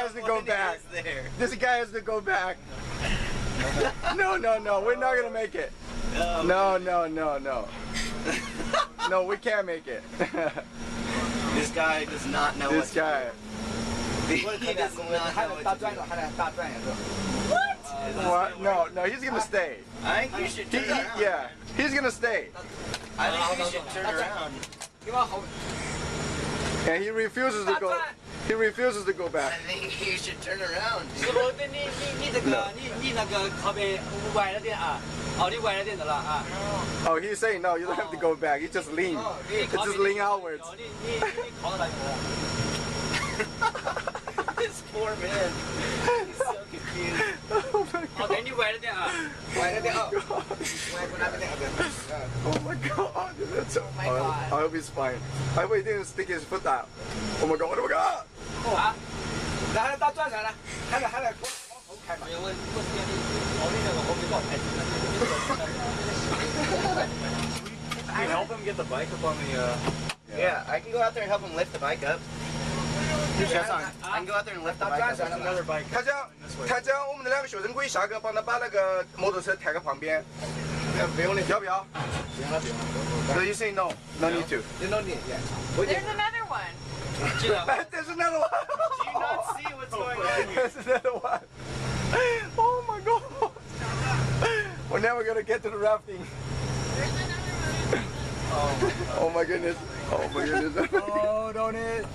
has to go back. This guy has to go back. No, we're not gonna make it. No. No, we can't make it. This guy does not know this guy. He does not know what to do. What? No, he's gonna stay. I think you should turn around. Yeah, he's gonna stay. I think you should turn around. And he refuses to go. He refuses to go back. I think you should turn around. Oh, he's saying no, you don't have to go back. You just lean. Just lean outwards. This poor man. He's so confused. Oh my god. Oh my god. That's so, I hope he's fine. I hope he didn't stick his foot out. Oh my god, oh my god. Can you help him get the bike up on the Yeah, I can go out there and help him lift the bike up. I can go out there and lift the bike up. There's another bike. 他将我们的两个学生可以下个帮他把那个摩托车抬个旁边。不用了，要不要？So you say no, no need to. No need, yeah. There's another one. There's another one. Do you not see what's going on here? There's another one. Oh my god. We're never gonna get to the rafting. Oh my goodness. Oh my goodness. Oh, don't hit.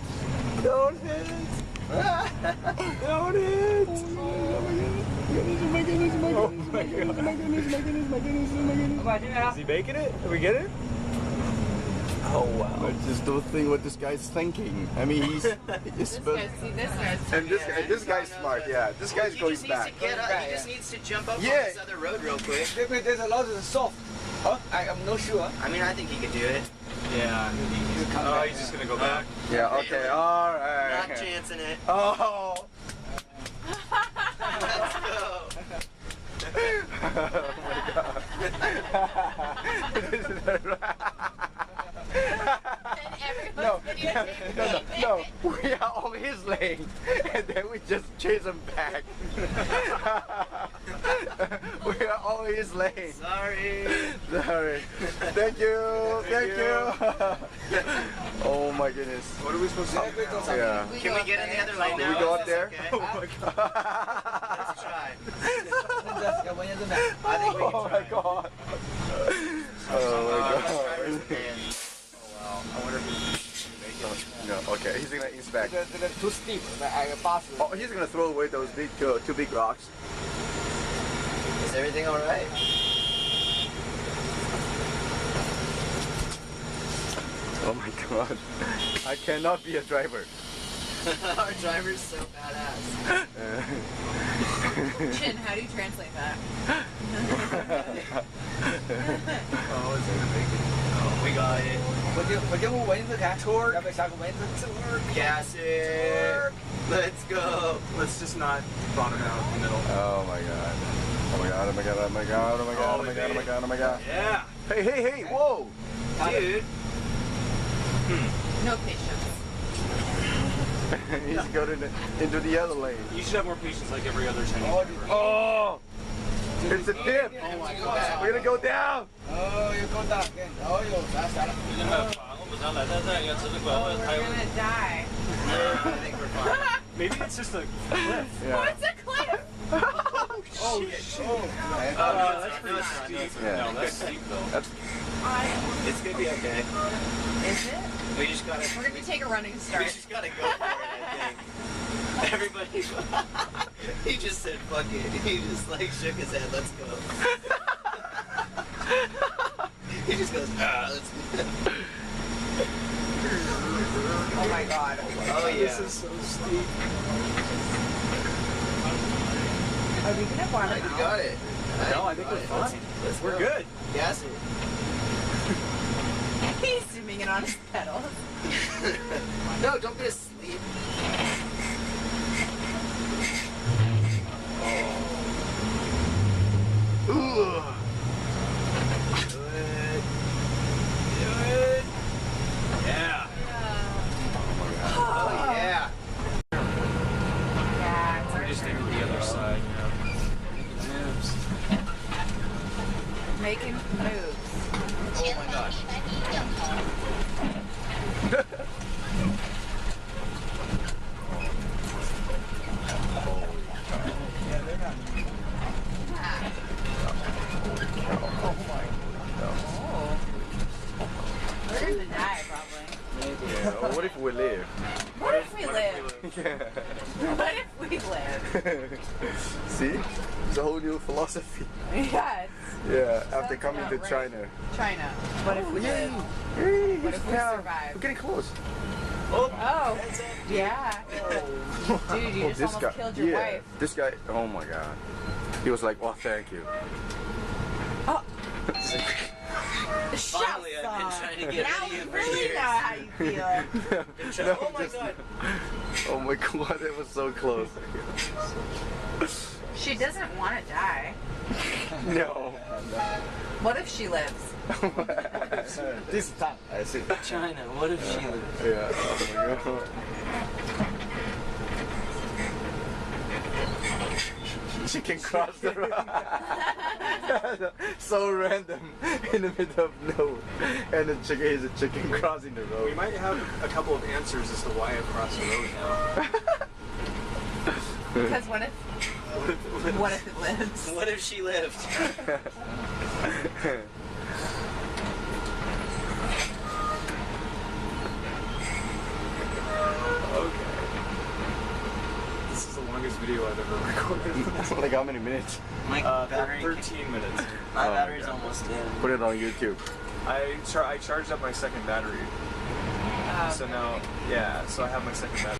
Don't hit. Don't hit. Oh my goodness. Is he making it? Did we get it? Oh wow. I just don't think what this guy's thinking. I mean, he's This guy's and this guy's smart. Yeah, this guy's He going just needs back. to get up. He just needs to jump up on Yeah. this other road real quick. There's a lot of soft. Huh? I'm not sure. I mean, I think he could do it. Yeah. Oh, he's just gonna go back. Yeah. Okay. All right. Not chancing it. Oh. Let's go. No. We are on his lane, and then we just chase him back. We are on his lane. Sorry. Thank you. Oh my goodness. What are we supposed to do? Yeah. Can we get in the other lane now? Can we go Is up this there? okay? Oh my god. Let's try. I think we can Oh my god. Oh my god. Oh wow. I wonder if he can make it. No, okay, he's gonna inspect. too steep. I pass. Oh, he's gonna throw away those two big rocks. Is everything all right? Oh my god. I cannot be a driver. Our driver's so badass. Chin, how do you translate that? Oh, is it a big? Oh, we got it. 我就蚊子看 tour，要不要下个蚊子 tour？ Gas it. Let's go. Let's just not bottom out in the middle. Oh my god. Oh my god, oh my god, oh my god, oh my god, oh my god, oh my god, oh my god. Yeah. Hey, whoa! Dude. No patience. He's going into the other lane. You should have more patience like every other Chinese. Oh! It's a dip! Oh my god. We're gonna go down! Oh, you go down again. Oh, you fast. We're gonna die. I think we're fine. Maybe it's just a cliff. Yeah. What's a cliff? Oh, shit. That's pretty steep. Yeah. No, that's steep though. That's, It's gonna be okay. Is it? We just gotta. We're gonna take a running We start. just gotta go for it, I think. Everybody. He just said fuck it. He just like shook his head. Let's go. He just goes, let's go. Oh my god. Oh yeah. This is so steep. Are we gonna farm You got it. No, I think we're fine. We're go. good. Gas it. He's zooming in on his pedals. No, don't be asleep. ooh. Do it. Do it. Yeah. Oh yeah. gosh. Yeah, they're not. Oh my. Oh. We're gonna die, probably. Yeah. What if we live? What if we live? Yeah. What if we live? See? It's a whole new philosophy. Yes. Yeah, after Sounds coming to about right. China. China. What if we live? Hey, What if we survive? We're getting close. Oh, Oh. Yeah. Dude, you just this almost guy, killed your wife. This guy, oh my god. He was like, well, thank you. Oh. finally, I've been trying to get Now rid of we you for really years. know how you feel. Oh my god. Oh my god, that was so close. She doesn't want to die. No. What if she lives? This time. I see. China, what if she lives? Yeah, oh my god. She can cross the road. So random in the middle of nowhere. And the chicken is a chicken crossing the We road. might have a couple of answers as to why I crossed the road now. Because what if it lives? What if she lived? Okay. This is the longest video I've ever recorded. Like how many minutes? My battery. 13 minutes. My Oh, battery's God. almost dead. Put it on YouTube. I charged up my second battery. So now, yeah, so I have my second battery.